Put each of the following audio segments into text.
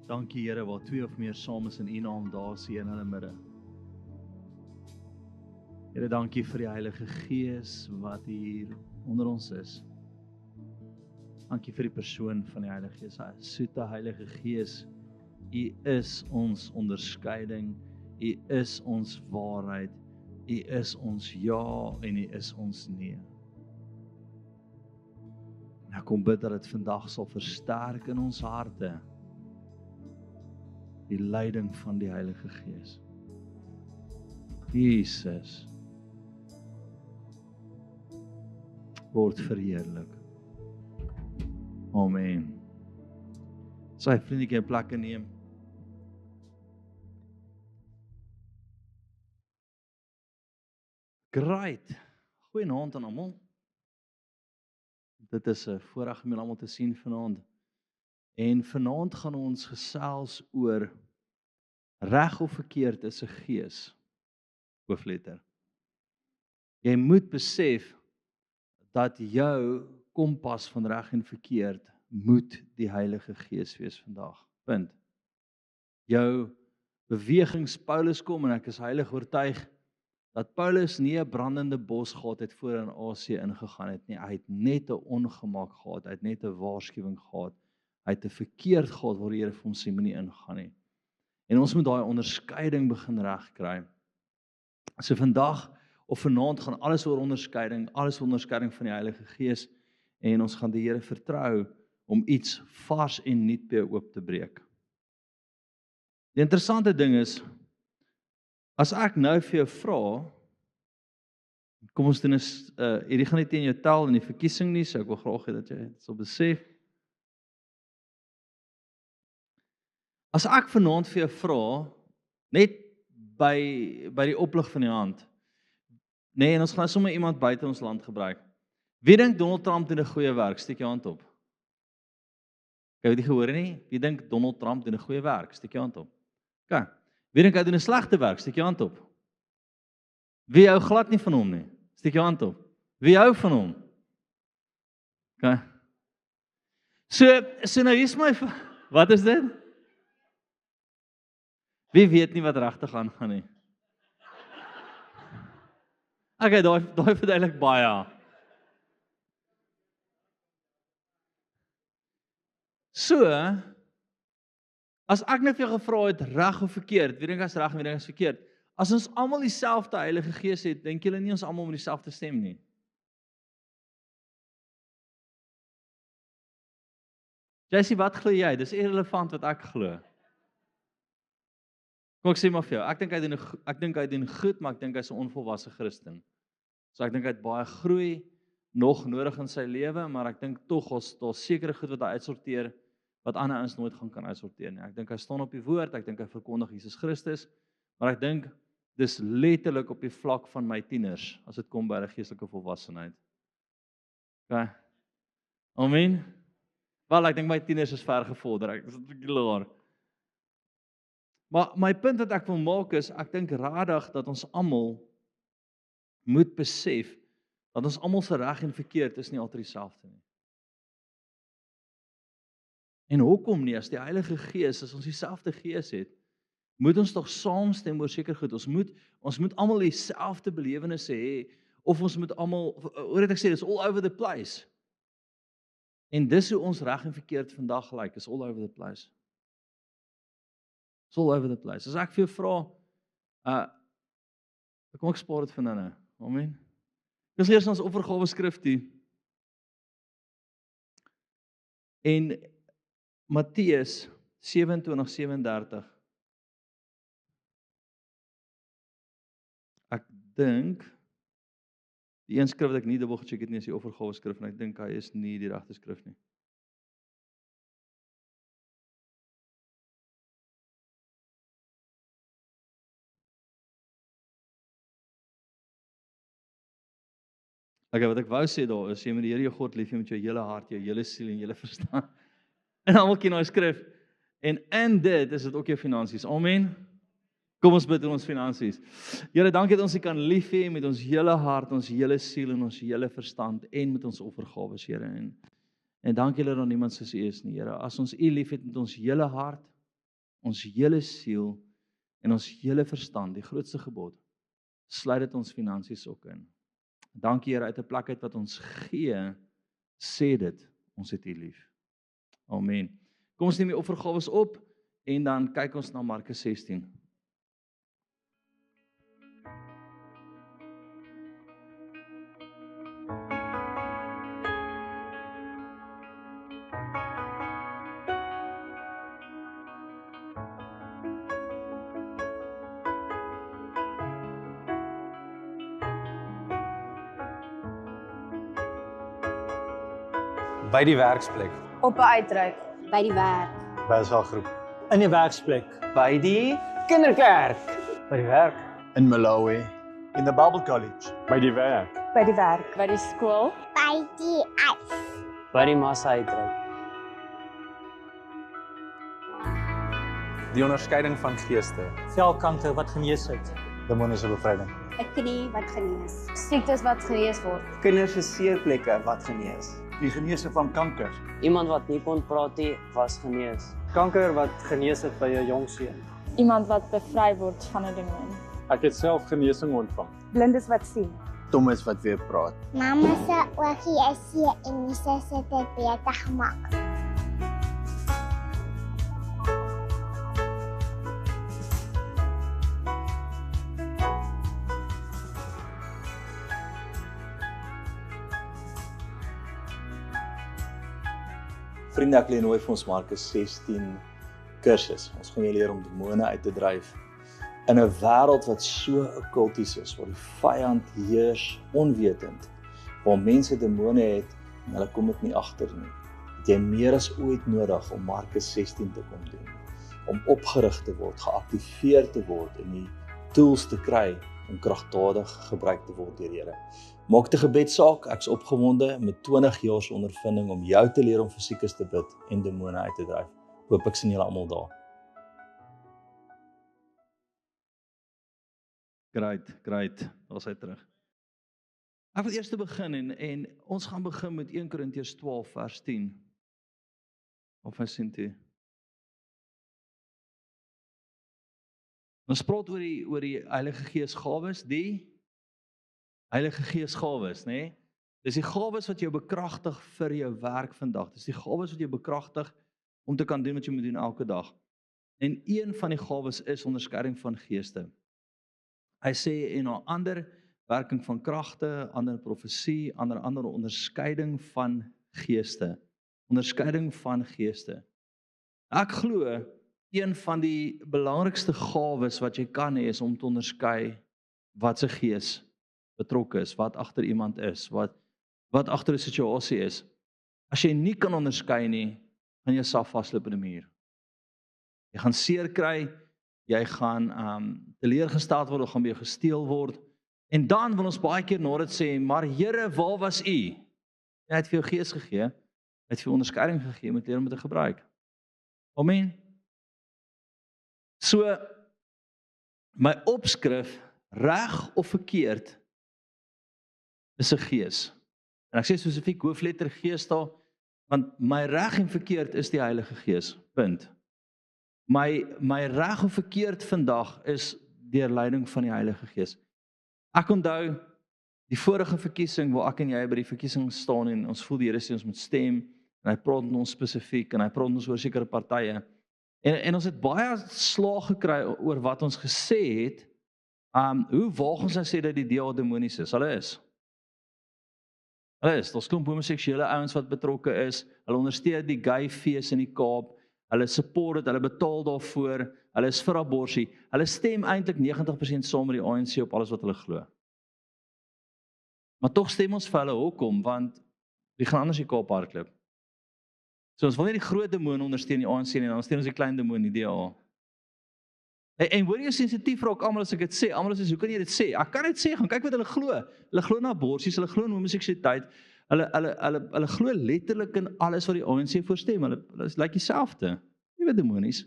Dankie Here, waar twee of meer saam is in U naam, daar is U in hulle midde. Here, dankie vir die Heilige Gees wat hier onder ons is. Dankie vir die persoon van die Heilige Gees, soete Heilige Gees. U is ons onderskeiding, U is ons waarheid, U is ons ja en U is ons nee. En ek kom bid dat dit vandag sal versterk in ons harte, die leiding van die Heilige Gees. Jesus word verheerlik. Amen. Sy vriendjie 'n plek neem. Great. Goeienaand aan almal. Dit is 'n voorreg om julle almal te sien vanaand. En vanaand gaan ons gesels oor reg of verkeerd is 'n gees. Hoofletter. Jy moet besef dat jou kompas van reg en verkeerd moet die Heilige Gees wees vandag. Punt. Jou bewegings Paulus kom en ek is heilig oortuig dat Paulus nie 'n brandende bos gehad het voor in Asië ingegaan het nie. Hy het net 'n ongemak gehad, hy het net 'n waarskuwing gehad. Hy het 'n verkeerd gehad waar die Here vir hom sê moenie ingaan nie. En ons moet daai onderskeiding begin regkry. So vandag of vanaand gaan alles oor onderskeiding van die Heilige Gees en ons gaan die Here vertrou om iets vars en nuut by oop te breek. Die interessante ding is, as ek nou vir jou vra, kom ons doen is, hierdie gaan nie teen jou tel in die verkiesing nie, so ek wil graag hê dat jy dit sal besef. As ek vanaand vir jou vra, net by die oplig van die hand, nee, en ons gaan sommer iemand buite ons land gebruik. Wie dink Donald Trump doen 'n goeie werk? Steek jou hand op. Ek het dit gehoor nie. Wie dink Donald Trump doen 'n goeie werk? Steek jou hand op. OK. Wie dink hy doen 'n slegte werk? Steek jou hand op. Wie hou glad nie van hom nie? Steek jou hand op. Wie hou van hom? OK. So nou hier's my, wat is dit? Wie weet nie wat regtig aangaan nie? Okay, daai verduidelik baie. So, as ek nou vir jou gevra het reg of verkeerd, wie dink as reg en wie dink as verkeerd? As ons almal dieselfde Heilige Gees het, dink julle nie ons almal met dieselfde stem nie? Jessie, wat glo jy? Dis irrelevant wat ek glo. Kom ek sê maar vir jou, ek dink hy doen goed, maar ek dink hy's 'n onvolwasse Christen. So ek dink hy het baie groei nog nodig in sy lewe, maar ek dink tog daar's sekere goed wat hy uitsorteer wat ander ons nooit kan uitsorteer nie. Ek dink hy staan op die woord, ek dink hy verkondig Jesus Christus, maar ek dink dis letterlik op die vlak van my tieners as dit kom by die geestelike volwassenheid. OK. Amen. Wel, ek dink my tieners is ver gevorder. Ek is 'n bietjie laer. Maar my punt wat ek wil maak is, ek dink radig dat ons almal moet besef dat ons almal se reg en verkeerd is nie altyd dieselfde nie. En hoekom nie? As die Heilige Gees, as ons dieselfde Gees het, moet ons tog saamstem oor seker goed. Ons moet almal dieselfde belewennisse hê, of ons moet almal, hoe het ek sê, dis all over the place. En dis hoe ons reg en verkeerd vandag lyk, is all over the place. It's all over the place. As ek vir jou vra, kom ek spaar dit vir nou. Amen. Dis eers ons offergawe skrif toe. En Matteus 27:37. Ek dink die een skrif wat ek nie dubbel gecheck het nie is die offergawe skrif en ek dink hy is nie die regte skrif nie. Okay, wat ek wou sê daar is, jy moet die Here jou God lief hê met jou hele hart, jou hele siel en jou hele verstand. En almal ken daai skrif. En in dit is dit ook jou finansies. Amen. Kom ons bid oor ons finansies. Here, dankie dat ons U kan lief hê met ons hele hart, ons hele siel en ons hele verstand en met ons offergawes, Here. En dankie dat daar niemand soos U is nie, Here. As ons U liefhet met ons hele hart, ons hele siel en ons hele verstand, die grootste gebod, sluit dit ons finansies ook in. Dankie Here, uit 'n plek uit wat ons gee, sê dit, ons het U lief. Amen. Kom ons neem die offergawes op en dan kyk ons na Markus 16. By die werksplek. Op 'n uitreik. By die werk. By 'n selgroep. In die werksplek. By die kinderkerk. By die werk. In Malawi. In the Bible College. By die werk. By die werk. By die skool. By die ys. By die massa uitreik. Die onderskeiding van geeste. Velkanker wat genees het. Demoniese bevryding. 'n Knie wat genees. Siektes wat genees word. Kinders se seerplekke wat genees. Die geneese van kanker. Iemand wat nie kon praat nie, was genees. Kanker wat genees het by 'n jong seun. Iemand wat bevry word van 'n demoon. Ek het self genesing ontvang. Blindes wat sien. Thomas wat weer praat. Mamma se oogie is seer en Jesus het dit beter gemaak. Vriende, ek nooi vir ons Markus 16 kursus. Ons gaan julle leer om demone uit te dryf in 'n wêreld wat so okkulties is, waar die vyand heers onwetend, waar mense demone het en hulle kom dit nie agter nie. Het jy meer as ooit nodig om Markus 16 te kom doen, om opgerig te word, geaktiveer te word en die tools te kry om kragtadig gebruik te word deur die Here. Maak die gebed saak, ek's opgewonde met 20 jaar se ondervinding om jou te leer om vir siekes te bid en demone uit te dryf. Hoop ek sien julle almal daar. Great, daar's hy terug. Ek wil eers begin en ons gaan begin met 1 Korintiërs 12 vers 10. Of vers 10. Ons praat oor die Heilige Gees gawes, die Heilige Gees gawes, nê? Nee? Dis die gawes wat jou bekragtig vir jou werk vandag. Dis die gawes wat jou bekragtig om te kan doen wat jy moet doen elke dag. En een van die gawes is onderskeiding van geeste. Hy sê en 'n ander werking van kragte, ander profesie, ander onderskeiding van geeste. Onderskeiding van geeste. Ek glo een van die belangrikste gawes wat jy kan hê is om te onderskei wat se gees betrokke is, wat agter iemand is, wat agter 'n situasie is. As jy nie kan onderskei nie, gaan jy self vasloop in 'n muur. Jy gaan seer kry, jy gaan teleurgesteld word, of gaan by jou gesteel word. En dan wil ons baie keer na dit sê, maar Here, waar was U? Hy het vir jou gees gegee, hy het vir jou onderskeiding gegee, moet leer om dit te gebruik. Amen. So, my opskrif, reg of verkeerd, is 'n gees. En ek sê spesifiek hoofletter gees daar, want my reg en verkeerd is die Heilige Gees. Punt. My reg of verkeerd vandag is deur leiding van die Heilige Gees. Ek onthou die vorige verkiesing waar ek en jy by die verkiesing staan en ons voel die Here sê ons moet stem en hy praat met ons spesifiek en hy praat met ons oor sekere partye. En ons het baie slaag gekry oor wat ons gesê het. Hoe waag ons nou sê dat die DA demonies is? Hulle is. Daar's klomp homoseksuele ouens wat betrokke is. Hulle ondersteun die gay fees in die Kaap. Hulle support dit, hulle betaal daarvoor. Hulle is vir abortus. Hulle stem eintlik 90% saam met die ANC op alles wat hulle glo. Maar tog stem ons vir hulle hoekom, want wie gaan anders die Kaap hardloop? So ons wil nie die groot demoon ondersteun die ANC nie, dan ondersteun ons die klein demoon, die DA. En hoor jy sensitief raak almal as ek dit sê. Almal sê, hoe kan jy dit sê? Ek kan dit sê, gaan kyk wat hulle glo. Hulle glo in abortus, hulle glo in homoseksualiteit. Hulle glo letterlik in alles wat die ANC voorstem. Hulle is lyk dieselfde. Nie wat demonies.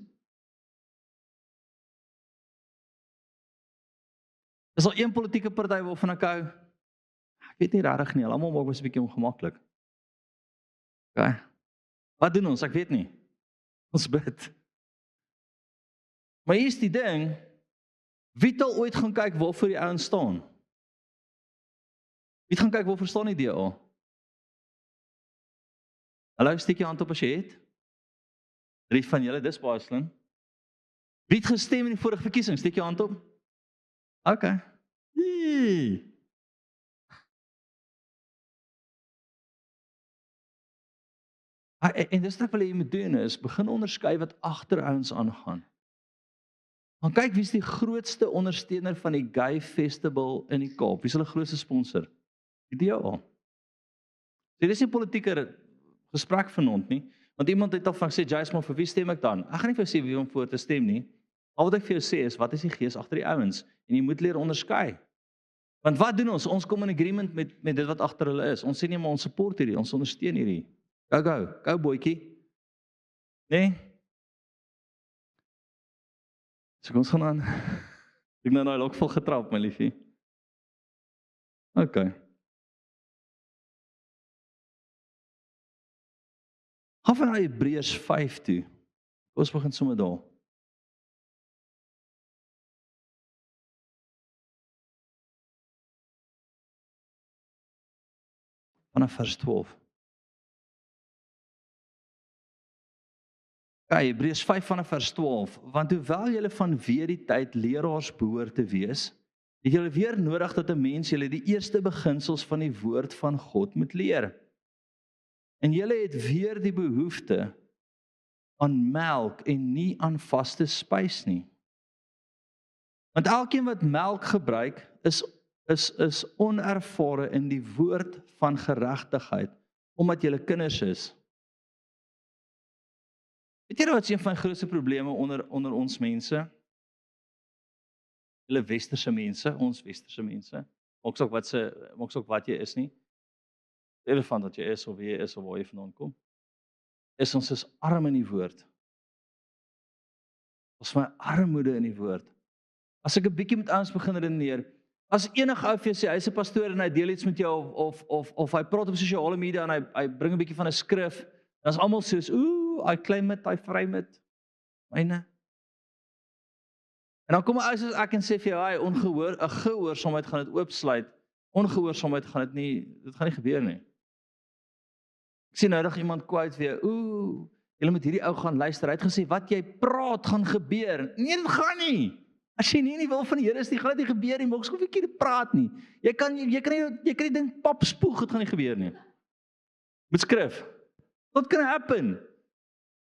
Is al een politieke party waarvan ek hou? Ek weet nie regtig nie. Hulle almal maak my 'n bietjie ongemaklik. Okay. Wat doen ons? Ek weet nie. Ons bid. Maar hier is die ding, wie het al ooit gaan kyk waarvoor die ouens staan? Wie het gaan kyk waarvoor staan die DA? Hallo, steek jou hand op as jy het. 3 van julle, dis baie slim. Wie het gestem in die vorige verkiesing? Steek jou hand op. OK. Yee. En dis wat jy moet doen is, begin onderskei wat agter ouens aangaan. Gaan kyk wie is die grootste ondersteuner van die Gay Festival in die Kaap. Wie is hulle grootste sponsor? Die DA. Dit is nie politieke gesprek vanaand nie, want iemand het al van gesê, Jace, maar vir wie stem ek dan? Ek gaan nie vir jou sê wie om voor te stem nie. Al wat ek vir jou sê is, wat is die gees agter die ouens? En jy moet leer onderskei. Want wat doen ons? Ons kom in agreement met dit wat agter hulle is. Ons sê nie maar ons support hierdie, ons ondersteun hierdie. Go boetjie. Nee? So kom ons gaan aan. Ek nou lokvol getrap, my liefie. OK. Gaan van Hebreërs 5 toe. Ons begin sommer daar. Vanaf vers 12. Hebreërs 5 vanaf vers 12, want hoewel julle vanweer die tyd leraars behoort te wees, het julle weer nodig dat 'n mens julle die eerste beginsels van die woord van God moet leer. En julle het weer die behoefte aan melk en nie aan vaste spys nie. Want elkeen wat melk gebruik, is onervare in die woord van geregtigheid, omdat julle kinders is. Weet jy wat is een van die grootste probleme onder ons mense? Hulle westerse mense, ons westerse mense. Maak ook wat jy is nie. Irrelevant wat jy is of wie jy is of waar jy vandaan kom. Ons is arm in die woord. Ons my armoede in die woord. As ek 'n bietjie met ouens begin redeneer, as enige ou vir jou sê hy's 'n pastoor en hy deel iets met jou of hy praat op sosiale media en hy bring 'n bietjie van 'n skrif, dan is almal soos I claim it, I frame it. Myne. En dan kom 'n ou soos ek en sê vir jou, gehoorsaamheid gaan dit oopsluit. Ongehoorsaamheid gaan dit gaan nie gebeur nie. Ek sien nou nog iemand quote weer, julle moet hierdie ou gaan luister. Hy het gesê wat jy praat gaan gebeur. Nee, dit gaan nie. As jy nie in die wil van die Here is nie, gaan dit nie gebeur nie. Maak skoon 'n bietjie praat nie. Jy kan nie dink pap spoeg, dit gaan nie gebeur nie. Met skrif. What can happen?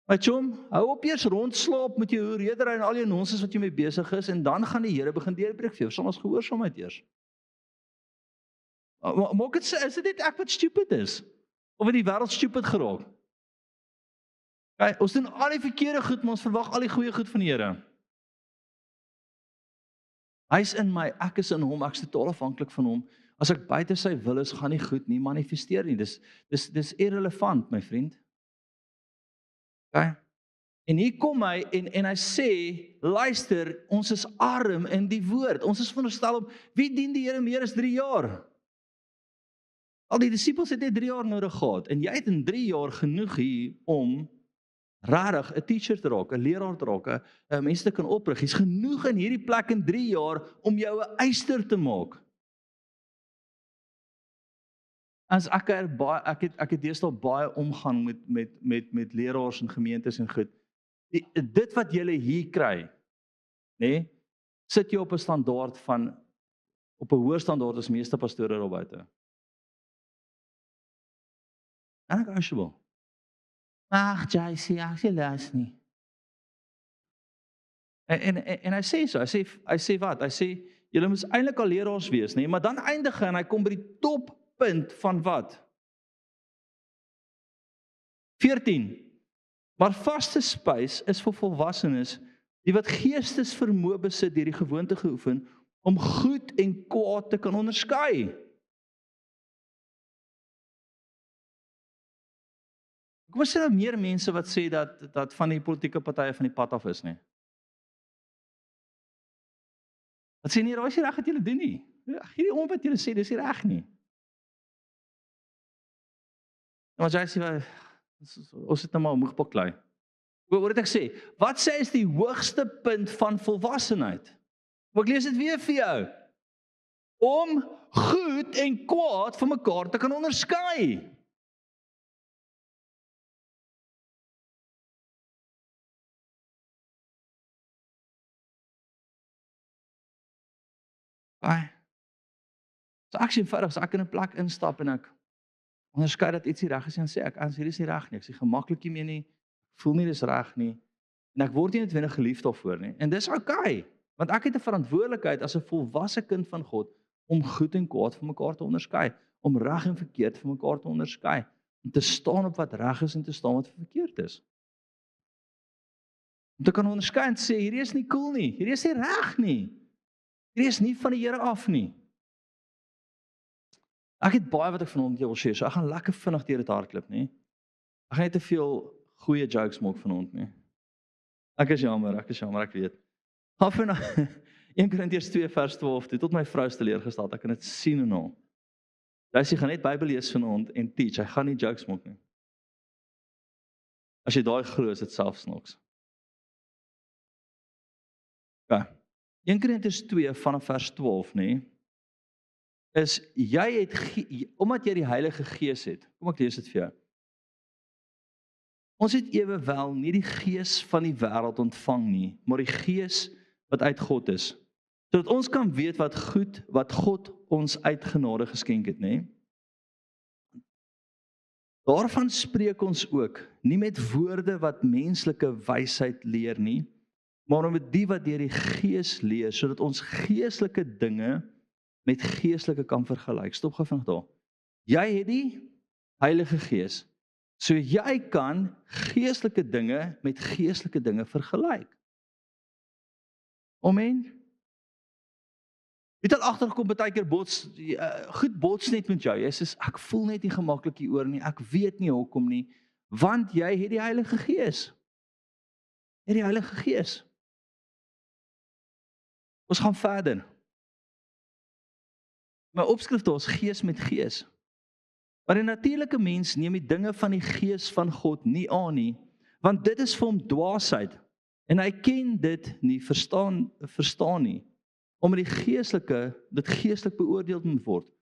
My chom, hou op eers rondslaap met jou redery en al jou nonsens wat jy mee besig is en dan gaan die Here begin deurbreek vir jou. Soms ons gehoorsaamheid eers. Maak dit is dit net ek wat stupid is? Of het die wêreld stupid geraak? Ons doen al die verkeerde goed, maar ons verwag al die goeie goed van die Here. Hy is in my, ek is in hom, ek is totaal afhanklik van hom. As ek buite sy wil is, gaan nie goed nie manifesteer nie. Dis irrelevant, my vriend. Okay? En hier kom hy en hy sê, luister, ons is arm in die woord. Ons is veronderstel om, wie dien die Here meer as 3 jaar? Al die disippels het net 3 jaar nodig gehad. En jy het in 3 jaar genoeg hier om rarig 'n teacher te raak, 'n leraar te raak, 'n mens te kan oprig. Hier's genoeg in hierdie plek in 3 jaar om jou 'n eyster te maak. As ek het deesdae baie omgang met leraars en gemeentes en goed. Dit wat julle hier kry, nê, sit jy op 'n standaard op 'n hoër standaard as meeste pastore daar buite. En ek asjebel. Ag, JC, ek sê laas nie. En hy sê so, hy sê wat? Hy sê julle moet eintlik al leraars wees, nê, maar dan eindig hy en hy kom by die toppunt van wat? 14. Maar vaste spys is vir volwassenes die wat geestesvermoë besit deur die gewoonte geoefen om goed en kwaad te kan onderskei. Kom ons sê nou meer mense wat sê dat van die politieke partye van die pad af is nie. Wat sê nie, raai is nie reg wat julle doen nie. Hierdie wat julle sê, dis nie reg nie. Maar jy sê ons het nou maar moeg baklei. Hoor wat ek sê? Wat sê is die hoogste punt van volwassenheid? Maar ek lees dit weer vir jou. Om goed en kwaad van mekaar te kan onderskei. So ek sien eenvoudig, as ek in 'n plek instap en ek onderskei dat iets nie reg is en sê ek, hierdie is nie reg nie, ek is gemaklik hiermee nie, ek voel nie dis reg nie, en ek word nie noodwendig geliefd daarvoor nie, en dis okay, want ek het 'n verantwoordelikheid as 'n volwasse kind van God, om goed en kwaad van mekaar te onderskei, om reg en verkeerd van mekaar te onderskei, om te staan op wat reg is en te staan wat verkeerd is. Om te kan onderskei en sê, hierdie is nie cool nie, hierdie is nie reg nie, hierdie is nie van die Here af nie. Ek het baie wat ek vanaand met jou wil share, so ek gaan lekker vinnig deur dit hardloop, nie? Ek gaan nie te veel goeie jokes maak vanaand nie. Ek is jammer, ek weet. Gaan vanaf 1 Korintiërs 2 vers 12 toe, tot my vrou is teleurgesteld, ek kan dit sien en al. Sy gaan net Bybel lees vanaand en teach, hy gaan nie jokes maak nie. As jy daai glo, is dit self snaaks. Ja, 1 Korintiërs 2 vanaf vers 12, nie? Is, omdat jy die Heilige Gees het, kom ek lees dit vir jou. Ons het ewewel nie die gees van die wêreld ontvang nie, maar die gees wat uit God is, sodat ons kan weet wat God ons uit genade geskenk het, nê? Daarvan spreek ons ook, nie met woorde wat menslike wysheid leer nie, maar met die wat deur die Gees leer, sodat ons geestelike dinge met geestelike kan vergelyk. Stop gou vinnig daar. Jy het die Heilige Gees, so jy kan geestelike dinge met geestelike dinge vergelyk. Amen. Jy het al agtergekom, baie keer goed bots net met jou. Jy sê, ek voel net nie gemaklik hieroor nie, ek weet nie hoekom nie, want jy het die Heilige Gees. Jy het die Heilige Gees. Ons gaan verder. My opskrif daar is gees met gees. Maar 'n natuurlike mens neem die dinge van die gees van God nie aan nie, want dit is vir hom dwaasheid, en hy ken dit nie, verstaan nie, omdat dit geestelik beoordeel moet word.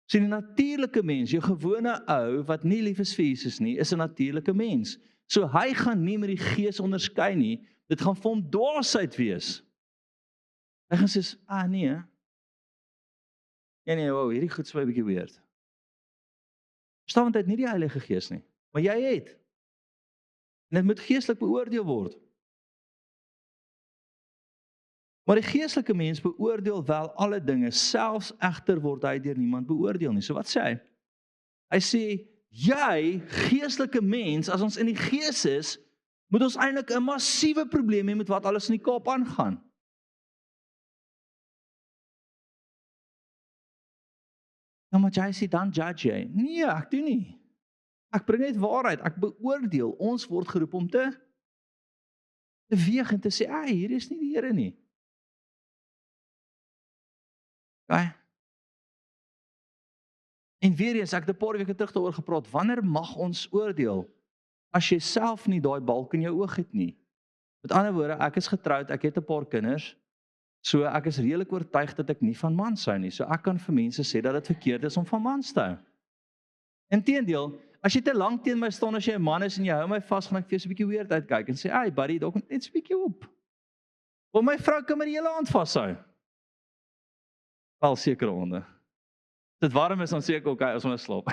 So die natuurlike mens, jou gewone ou, wat nie lief is vir Jesus nie, is 'n natuurlike mens. So hy gaan nie met die gees onderskei nie, dit gaan vir hom dwaasheid wees. Hy gaan sê, nee, wow, hierdie goed is my bietjie weird. Verstaan, want hy het nie die Heilige Gees nie, maar jy het. En dit moet geestelik beoordeel word. Maar die geestelike mens beoordeel wel alle dinge, selfs egter word hy deur niemand beoordeel nie. So wat sê hy? Hy sê, jy, geestelike mens, as ons in die gees is, moet ons eintlik 'n massiewe probleem hê met wat alles in die Kaap aangaan. Nou maar jy sê, dan judge jy. Nee, ek doen nie. Ek bring net waarheid, ek beoordeel. Ons word geroep om te weeg en te sê, hier is nie die Here nie. Okay. En weer eens, ek het 'n paar weke terug daaroor gepraat, wanneer mag ons oordeel, as jy self nie daai balk in jou oog het nie? Met ander woorde, ek is getroud, ek het 'n paar kinders, so ek is redelik oortuig dat ek nie van mans hou nie, so ek kan vir mense sê dat dit verkeerd is om van mans te hou. Inteendeel, as jy te lank teen my staan as jy 'n man is en jy hou my vas, gaan ek vir jou so 'n bietjie weird uitkyk en sê, buddy, dalk net so 'n bietjie op. Want my vrou kan my die hele aand vashou. Wel sekere honde. As dit warm is, dan sê ek okay, as ons slaap.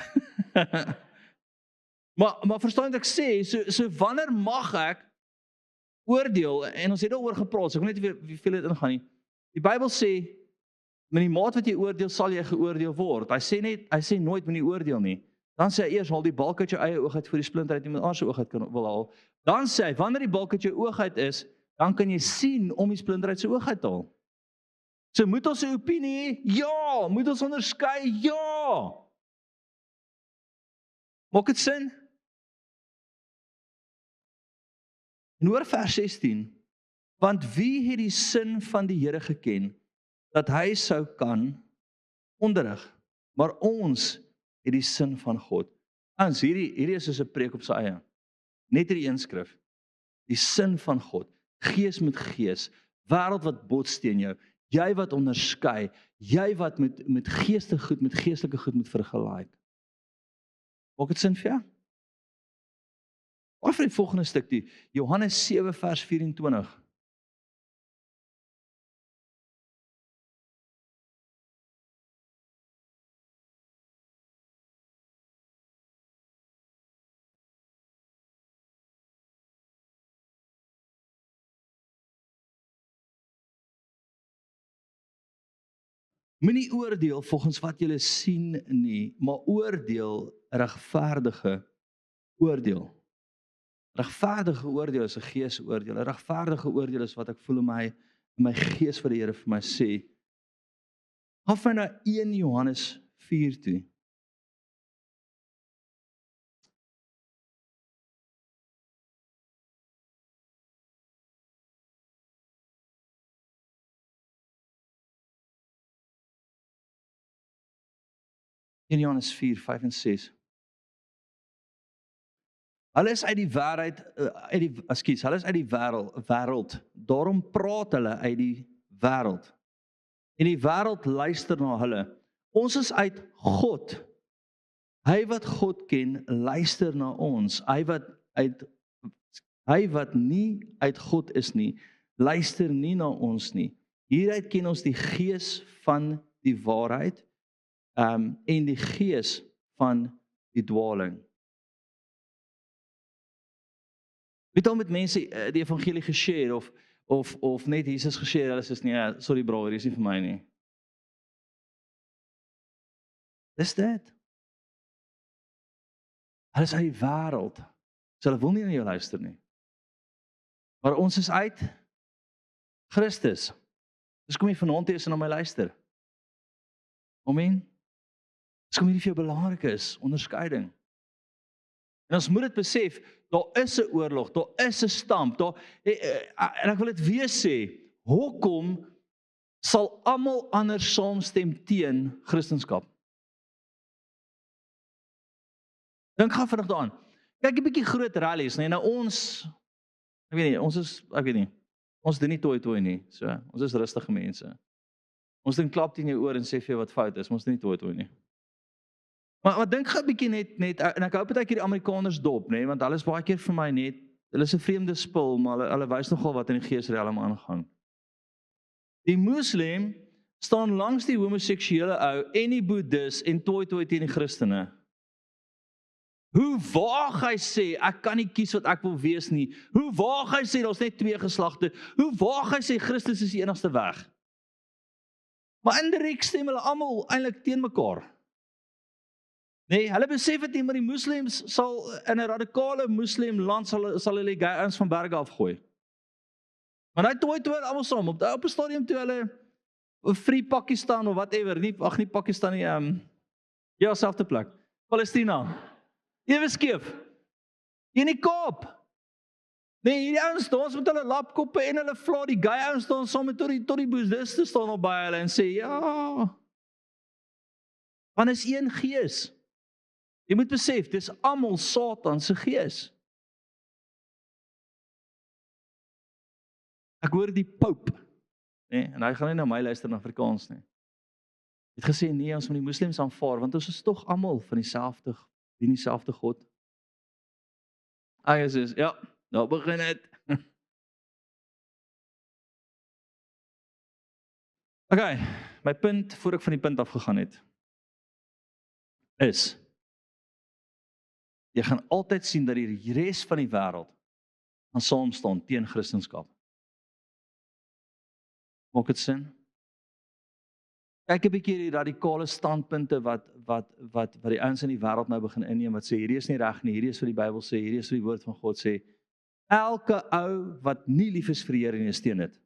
maar verstaan wat ek sê, so wanneer mag ek oordeel, en ons het daaroor gepraat, so ek wil net weer veel dit ingaan nie. Die Bybel sê, met die maat wat jy oordeel, sal jy geoordeel word. Hy sê nooit moenie oordeel nie. Dan sê hy eers, haal die balk uit jou eie oog uit voor die splinter uit iemand anders se oog uit wil haal. Dan sê hy, wanneer die balk uit jou oog uit is, dan kan jy sien om die splinter uit sy oog uit te haal. So moet ons 'n opinie, ja, moet ons onderskei, ja. Maak dit sin? En hoor vers 16, want wie het die sin van die Here geken, dat hy sou kan onderrig, maar ons het die sin van God. Ons hierdie is soos 'n preek op sy eie, net hierdie een skrif. die sin van God, gees met gees, wêreld wat bots teen jou, jy wat onderskei, jy wat met geestelike goed met geestelike goed moet vergelyk. Maak dit sin vir jou? Of die volgende stuk, die Johannes 7 vers 24. Moenie oordeel volgens wat jy sien nie, maar oordeel regverdige oordeel. Regverdige oordeel is 'n geesoordeel. 'n Regverdige oordeel is wat ek voel in my gees wat die Here vir my sê. Gaan van na 1 Johannes 4 toe. In Johannes 4, 5 en 6. Hulle is uit die waarheid, hulle is uit die wêreld. Daarom praat hulle uit die wêreld. En die wêreld luister na hulle. Ons is uit God. Hy wat God ken, luister na ons. Hy wat nie uit God is nie, luister nie na ons nie. Hieruit ken ons die gees van die waarheid, en die gees van die dwaling. Weet al met mense die evangelie geshare of net Jesus geshare, hulle sê nee, sorry bro, hier is nie vir my nie. Dis dit. Hulle is uit die wêreld. So hulle wil nie na jou luister nie. Maar ons is uit Christus. Dis kom jy vanaand hier en na my luister. Amen. Dis kom hierdie vir jou belangrik is, onderskeiding. En ons moet dit besef, daar is 'n oorlog, daar is 'n stamp, en ek wil dit weer sê, hoekom sal almal anders saamstem teen Christendom? Dink gaan vinnig daaraan. Kyk 'n bietjie groot rallies, nee, nou ons, ek weet nie, ons doen nie toi nie, so, ons is rustige mense. Ons doen klap teen jou oor en sê vir jou wat fout is, ons doen nie toi nie. Maar dink gou 'n bietjie net, en ek hoop dat ek hierdie Amerikaners dop, nee, want hulle is baie keer vir my net, hulle is 'n vreemde spul, maar hulle wys nogal wat in die geesrealm aangaan. Die moslim staan langs die homoseksuele ou en die boeddhis en toi teen die Christene. Hoe waag hy sê, ek kan nie kies wat ek wil wees nie. Hoe waag hy sê, daar's net 2 geslagte. Hoe waag hy sê, Christus is die enigste weg. Maar indirek stem hulle almal eintlik teen mekaar. Nee, hulle besef dit nie, maar die moslems sal in 'n radikale moslim land sal hulle gay ouens van berge afgooi. Maar nou toe almal saam op 'n stadium toe hulle Free Pakistan of whatever, nie Pakistan nie, ja, selfde plek. Palestina. Ewe skeef. In die Kaap. Nee, hierdie ouens staan met hulle lapkoppe en hulle vla, die gay ouens staan saam met tot die boeddhiste staan op by hulle en sê, ja, want is een gees. Jy moet besef, dis almal Satan se gees. Ek hoor die Pope, nee, en hy gaan nie na my luister in Afrikaans nie. Hy het gesê, nee, ons moet die moslems aanvaar, want ons is tog almal van dieselfde God. Hy sê, ja, nou begin dit. Okay, my punt, voor ek van die punt afgegaan het, is, jy gaan altyd sien dat die res van die wêreld gaan saam staan teen Christendom. Maak dit sin? Kyk 'n bietjie die radikale standpunte wat die ouens in die wêreld nou begin inneem, wat sê hierdie is nie reg nie, hierdie is wat die Bybel sê, hierdie is wat die woord van God sê. Elke ou wat nie lief is vir die Here nie, is teen dit.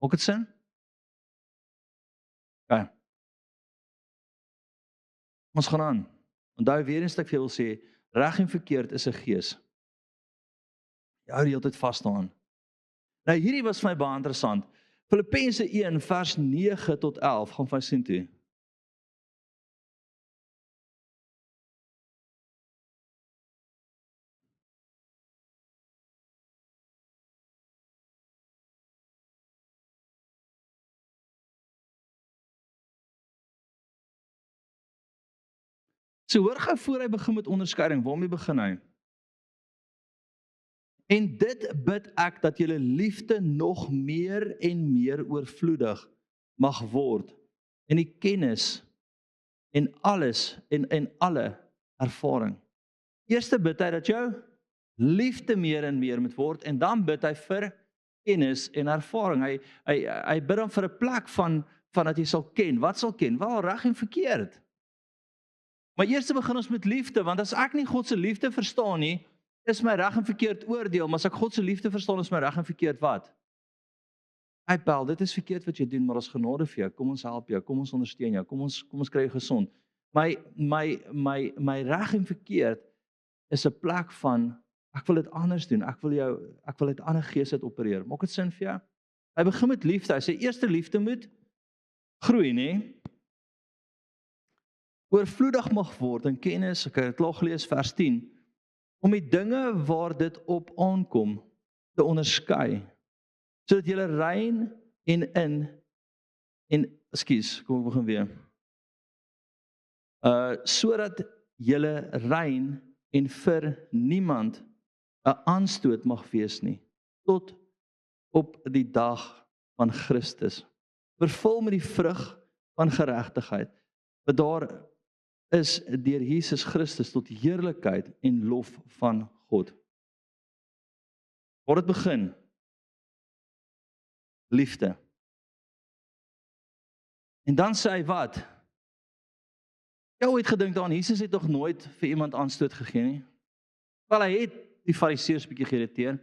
Maak dit sin? Okay. Ons gaan aan. Onthou weer eens dat ek vir wil sê, reg en verkeerd is 'n gees. Jy hou die hele tyd vas daaraan. Nou hierdie was vir my baie interessant. Filippense 1 vers 9 tot 11, gaan vir sien toe. So hoor gou voor hy begin met onderskeiding, waarmee begin hy? En dit bid ek dat julle liefde nog meer en meer oorvloedig mag word in die kennis en alles en alle ervaring. Eerste bid hy dat jou liefde meer en meer moet word en dan bid hy vir kennis en ervaring. Hy bid dan vir 'n plek van dat jy sal ken. Wat sal ken? Wel, reg en verkeerd. Maar eers begin ons met liefde, want as ek nie God se liefde verstaan nie, is my reg en verkeerd oordeel, maar as ek God se liefde verstaan, is my reg en verkeerd wat? Hy Paul, dit is verkeerd wat jy doen, maar ons genade vir jou. Kom ons help jou, kom ons ondersteun jou, kom ons kry jou gesond. My reg en verkeerd is 'n plek van ek wil dit anders doen. Ek wil uit 'n ander gees uit opereer. Maak dit sin vir jou? Hy begin met liefde. Hy sê eerste liefde moet groei, nê? Oorvloedig mag word in kennis. Ek het klaar gelees vers 10. Om die dinge waar dit op aankom te onderskei, sodat jy rein kom ek begin weer. Sodat jy rein en vir niemand 'n aanstoot mag wees nie, tot op die dag van Christus. Vervul met die vrug van geregtigheid, wat daar is deur Jesus Christus tot heerlikheid en lof van God. Waar dit begin? Liefde. En dan sê hy wat? Jy ooit gedink daaraan, Jesus het nog nooit vir iemand aanstoot gegee nie? Wel, hy het die Fariseërs bietjie geïrriteer,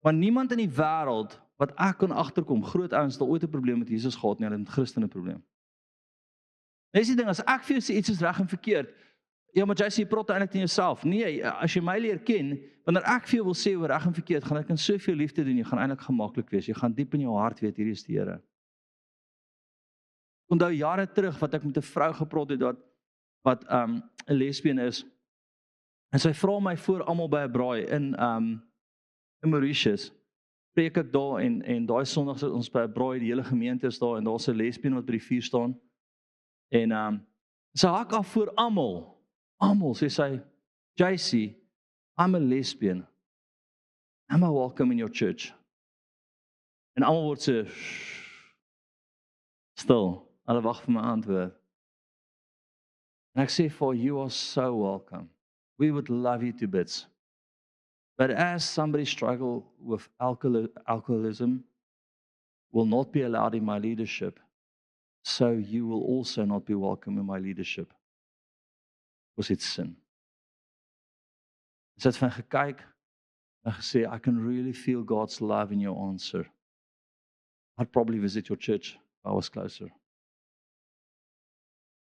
maar niemand in die wêreld wat ek kon agterkom, groot ouens het ooit 'n probleem met Jesus gehad nie, hulle het met Christene 'n probleem. Dis die ding, as ek vir jou sê iets is reg en verkeerd, ja, maar jy sê jy praat eintlik teen jouself. Nee, as jy my leer ken, wanneer ek vir jou wil sê oor reg en verkeerd, gaan ek in soveel liefde doen, jy gaan eintlik gemaklik wees, jy gaan diep in jou hart weet, hierdie is die Here. Onthou jare terug, wat ek met 'n vrou gepraat het, wat 'n lesbien is, en sy vra my voor almal by 'n braai in Mauritius, preek ek daar, en daai Sondag sit ons by 'n braai, die hele gemeente is daar, en daar's 'n lesbien wat by die vuur staan, en sy hak af voor almal, sê sy, JC, I'm a lesbian, am I welcome in your church? En almal word so, stil, hulle wag vir my antwoord. En ek sê vir you are so welcome. We would love you to bits. But as somebody struggle with alcoholism, will not be allowed in my leadership, so you will also not be welcome in my leadership. Was dit sin? Sy het van gekyk en gesê, I can really feel God's love in your answer. I'd probably visit your church if I was closer.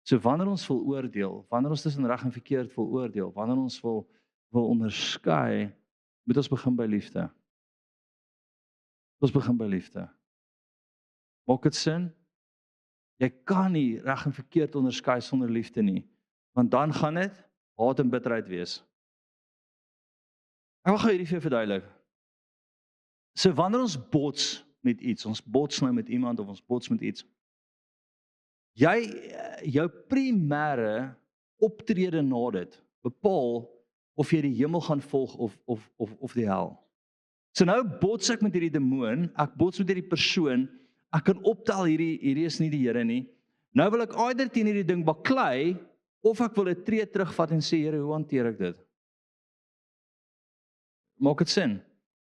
So wanneer ons wil oordeel, wanneer ons tussen reg en verkeerd wil oordeel, wanneer ons wil onderskei, moet ons begin by liefde. Ons begin by liefde. Maak dit sin? Jy kan nie reg en verkeerd onderskei sonder liefde nie, want dan gaan dit haat en bitterheid wees. Ek wil gou hierdie vir jou verduidelik. So wanneer ons bots met iets, ons bots nou met iemand of ons bots met iets, jou primêre optrede na dit bepaal of jy die hemel gaan volg of die hel. So nou bots ek met hierdie demoon, ek bots met hierdie persoon, ek kan optel hierdie is nie die Here nie. Nou wil ek either teen hierdie ding baklei, of ek wil 'n tree terugvat en sê, Here, hoe hanteer ek dit? Maak dit sin?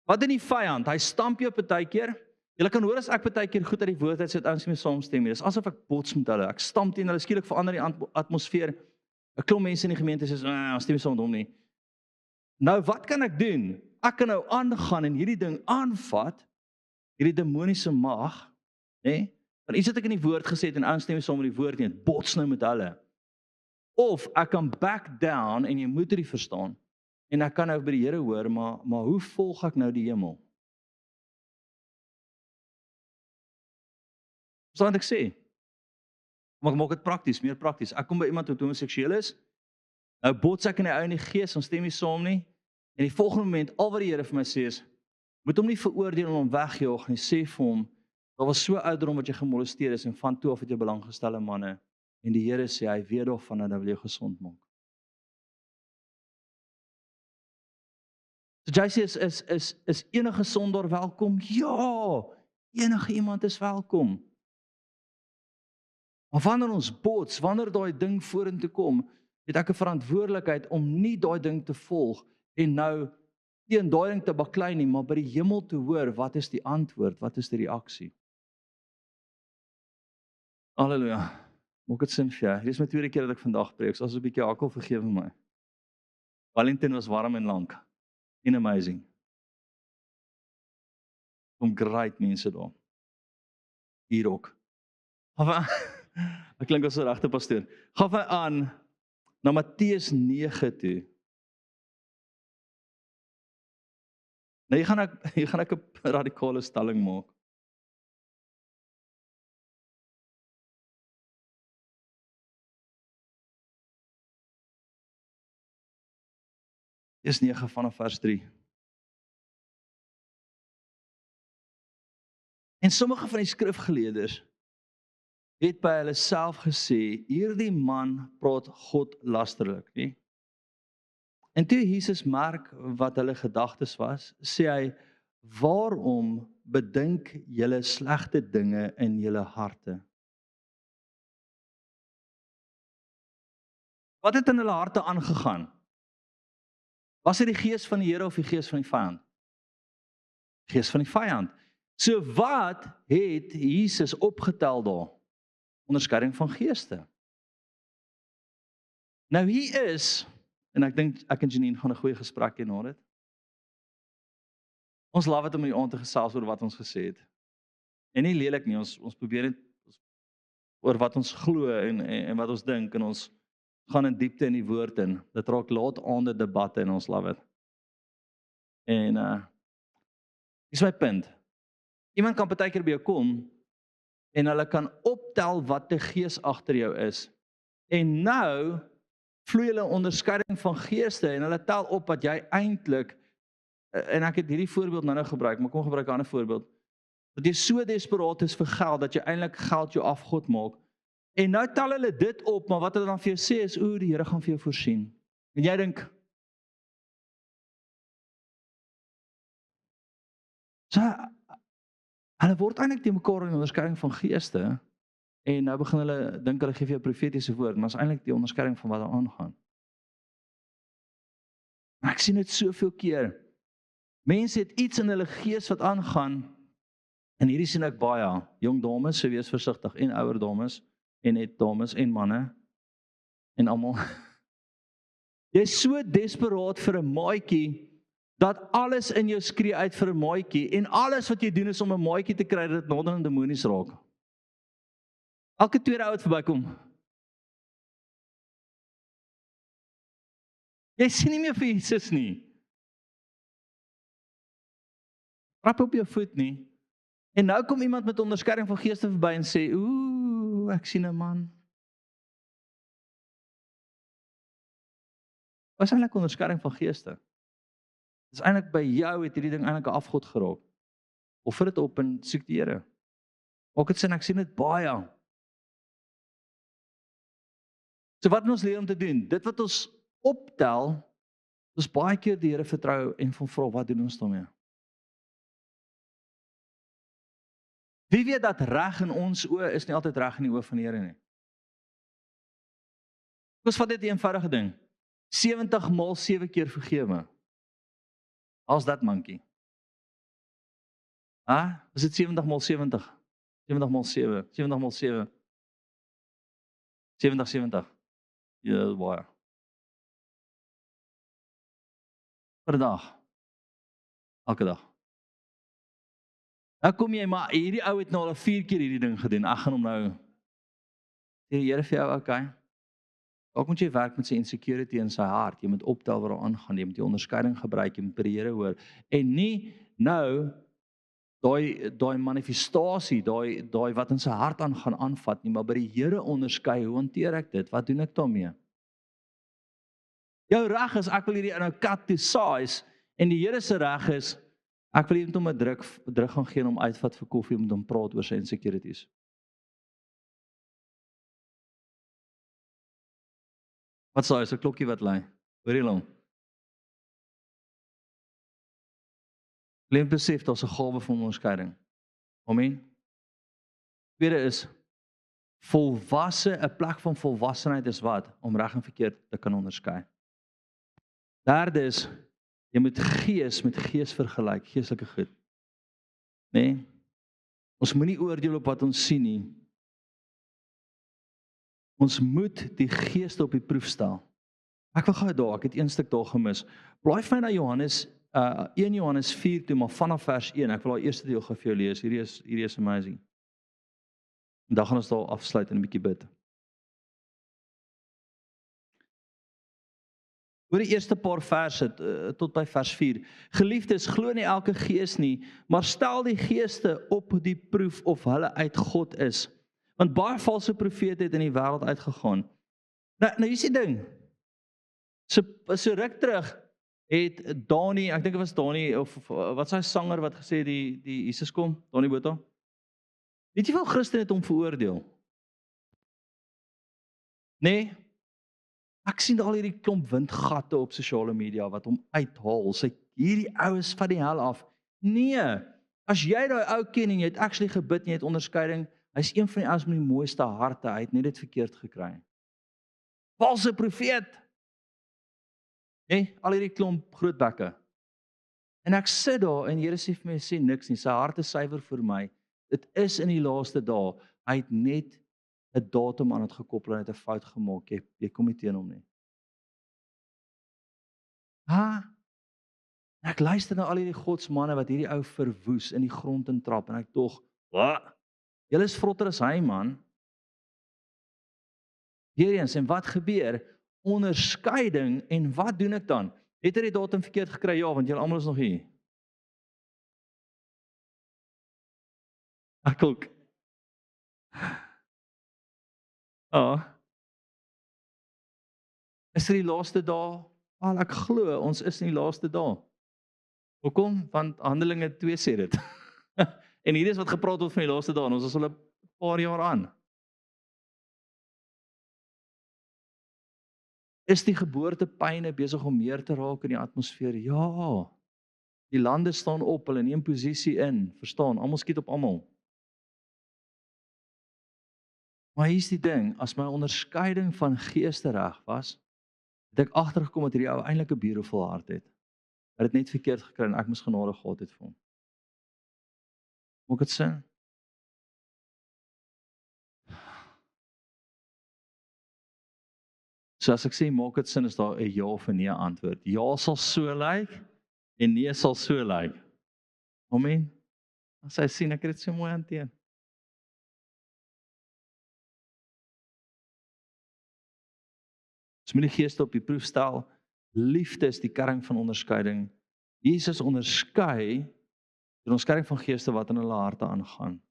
Wat in die vyand? Hy stamp jou partykeer. Julle kan hoor as ek partykeer goed uit die woord uit sit ouens nie meer saamstem nie. Dis asof ek bots met hulle. Ek stamp teen hulle, skielik verander die atmosfeer. 'n Klomp mense in die gemeente sê, ons stem nie saam met hom nie. Nou wat kan ek doen? Ek kan nou aangaan en hierdie ding aanvat, hierdie demoniese mag, nê? Want iets wat ek in die woord gesê het en ouens stem nie saam met die woord nie, bots nou met hulle. Of ek kan back down en jy moet dit verstaan. En ek kan nou by die Here hoor, maar hoe volg ek nou die hemel? Wat ek sê? Maar ek maak dit prakties, meer prakties. Ek kom by iemand wat homoseksueel is, nou bots ek in die ou in die gees, ons stem nie saam nie, en die volgende moment, al wat die Here vir my sê is, moet hom nie veroordeel en hom wegjaag nie, sê vir hom, daar was so ouderdom wat jy gemolesteer is, en van toe af het jy belang gestel in manne, en die Here sê, hy weet daarvan en hy wil jou gesond maak. So JC is enige sondaar welkom? Ja, enige iemand is welkom. Maar wanneer ons bots, wanneer daai ding vorentoe kom, het ek 'n verantwoordelikheid om nie daai ding te volg en nou teen daai ding te baklei nie, maar by die hemel te hoor, wat is die antwoord, wat is die reaksie? Halleluja. Maak dit sin vir jou? Dit is my tweede keer dat ek vandag preek, so as 'n bietjie hakkel, vergewe my. Valentin was warm en lank. En amazing. Kom great mense daar. Hier ook. Ek klink as 'n regte pastoor. Gaan wy aan na Matteus 9 toe. Nou hier gaan ek 'n radikale stelling maak. Matteus 9 vanaf vers 3. En sommige van die skrifgeleerders het by hulle self gesê, hierdie man praat God lasterlik, nie? En toe Jesus merk wat hulle gedagtes was, sê hy, waarom bedink julle slegte dinge in julle harte? Wat het in hulle harte aangegaan? Was dit die gees van die Here of die gees van die vyand? Gees van die vyand. So wat het Jesus opgetel daar? Onderskeiding van geeste. Nou hier is, en ek dink ek en Janine gaan 'n goeie gesprek hê na dit. Ons love dit om in die aand te gesels oor wat ons gesê het. En nie lelik nie, ons probeer net oor wat ons glo en wat ons dink en ons gaan in diepte in die woord in. Dit raak laat aande debatte en ons love dit. En dis my punt. Iemand kan partykeer by jou kom en hulle kan optel wat 'n gees agter jou is. En nou vloei hulle onderskeiding van geeste en hulle tel op wat jy eintlik, en ek het hierdie voorbeeld nou gebruik, maar kom gebruik 'n ander voorbeeld, dat jy so desperaat is vir geld, dat jy eintlik geld jou afgod maak, en nou tel hulle dit op, maar wat hulle dan vir jou sê is, die Here gaan vir jou voorsien. En jy dink, so, hulle word eintlik te mekaar in onderskeiding van geeste, en nou begin hulle dink hulle gee vir jou profetiese woord, maar is eintlik die onderskeiding van wat daar aangaan. Maar ek sien dit soveel keer. Mense het iets in hulle gees wat aangaan, en hierdie sien ek baie, jong dames, so wees versigtig, en ouer dames, en net dames, en manne, en almal. Jy is so desperaat vir 'n maatjie, dat alles in jou skree uit vir 'n maatjie, en alles wat jy doen is om 'n maatjie te kry, dat dit nader aan demonies raak. Elke tweede ou wat verbykom. Jy sien nie meer vir Jesus nie. Trap op jou voet nie. En nou kom iemand met onderskeiding van geeste verby en sê, ek sien 'n man. Wat is eintlik onderskeiding van geeste? Dit is eintlik by jou het hierdie ding eintlik 'n afgod geraak. Offer dit op en soek die Here. Maak dit sin, ek sien dit baie. So wat moet ons leer om te doen? Dit wat ons optel, ons baie keer die Here vertrou en van vra, wat doen ons daarmee? Wie weet dat reg in ons oë is nie altyd reg in die oë van die Here nie. Ons vat dit 'n eenvoudige ding. 70 maal 7 keer vergewe. Als dat mankie. Is dit 70 maal 70? 70 maal 7, 70 maal 7. 70. Ja, dat is baie. Per dag. Elke dag. Nou kom jy, maar hierdie ou het nou al 4 keer hierdie ding gedoen. Ek gaan hom nou, die Here vir jou, okay. Dalk moet jy werk met sy insecurity in sy hart. Jy moet optel wat daar aangaan. Jy moet die onderskeiding gebruik, jy moet by die Here hoor. En nie nou daai manifestasie, daai wat in sy hart aangaan aanvat nie, maar by die Here onderskei, hoe hanteer ek dit? Wat doen ek daarmee? Jou reg is, ek wil hierdie nou cut to size, en die Here se reg is, ek wil iemand om 'n druk gaan gee om uitvat vir koffie, om dan praat oor sy insecurities. Wat sê, is 'n klokkie wat lui? Hoor jy hom? Alleen besef, daar's 'n gawe van onderskeiding. Amen. Tweede is, volwasse, 'n plek van volwassenheid is wat? Om reg en verkeerd te kan onderskei. Derde is, jy moet gees met gees vergelyk, geestelike goed. Nee? Ons moenie oordeel op wat ons sien nie. Ons moet die geeste op die proef stel. Ek wil gou daar, ek het een stuk daar gemis. Blaai vir my na Johannes 1 Johannes 4 toe, maar vanaf vers 1. Ek wil daai eerste deel gou vir jou lees. Hierdie is amazing. En dan gaan ons daar afsluit en 'n bietjie bid. Oor die eerste paar verse tot by vers 4. Geliefdes, glo nie elke gees nie, maar stel die geeste op die proef of hulle uit God is. Want baie valse profete het in die wêreld uitgegaan. Nou hier's die ding. So ruk terug het Dani, ek dink dit was Dani of wat sy sanger wat gesê die Jesus kom, Dani Botha. Weet jy wel Christen het hom veroordeel? Nee. Ek sien al hierdie klomp windgatte op sosiale media wat hom uithaal. Sy hierdie oues van die hel af. Nee. As jy daai ou ken en jy het actually gebid en jy het onderskeiding, hy's een van die ouens met die mooiste harte, hy het net dit verkeerd gekry. Valse profeet. Nee, al hierdie klomp grootbekke. En ek sit daar en Here sê vir my, sê niks nie, sy hart is suiwer vir my. Dit is in die laaste dae, hy het net 'n datum aan het gekoppel en het 'n fout gemaak, jy kom nie teen hom nie. Ek luister na al hierdie godsmanne wat hierdie ou verwoes in die grond intrap en ek tog, wat? Julle is vrotter as hy, man. Weereens, en wat gebeur? Onderskeiding, en wat doen ek dan? Het hy die datum verkeerd gekry? Ja, want julle almal is nog hier. Ek ook. Is dit die laaste dae? Al ek glo, ons is in die laaste dae. Hoekom? Want Handelinge 2 sê dit. En hier is wat gepraat word van die laaste dae, en ons is al 'n paar jaar aan. Is die geboortepyne besig om meer te raak in die atmosfeer? Ja. Die lande staan op, hulle neem posisie in, verstaan, almal skiet op almal. Maar hier's die ding, as my onderskeiding van geeste reg was, het ek agtergekom dat hierdie ou eintlik 'n beautiful hart het. Hy het net verkeerd gekry en ek moes genade gehad het vir hom. Maak dit sin? So as ek sê maak dit sin, is daar 'n ja of 'n nee antwoord. Ja sal so lyk en nee sal so lyk. Amen. As hy sien ek het dit so mooi hanteer. Ons moet die geeste op die proef stel. Liefde is die kern van onderskeiding. Jesus onderskei die onderskeiding van geeste wat in hulle harte aangaan.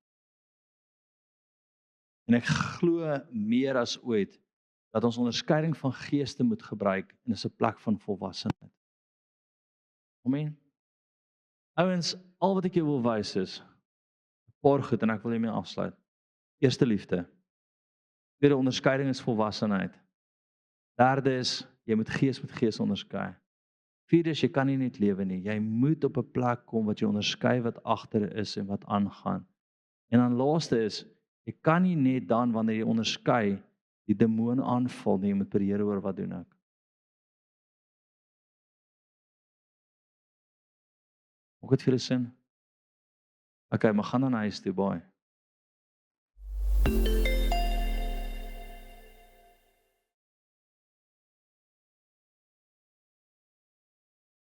En ek glo meer as ooit dat ons onderskeiding van geeste moet gebruik en dis 'n plek van volwassenheid. Amen. Ouens, al wat ek jou wil wys is 'n paar goed en ek wil hiermee afsluit. Eerste liefde. Tweede onderskeiding is volwassenheid. Derde is jy moet gees onderskei. Vierde is jy kan nie net lewe nie. Jy moet op 'n plek kom wat jy onderskei wat agter is en wat aangaan. En dan laaste is jy kan nie net dan wanneer jy onderskei die demoon aanval nie, jy moet by die Here hoor wat doen ek. Maak dit vir 'n sin? Okay, maar gaan dan huis toe, baie.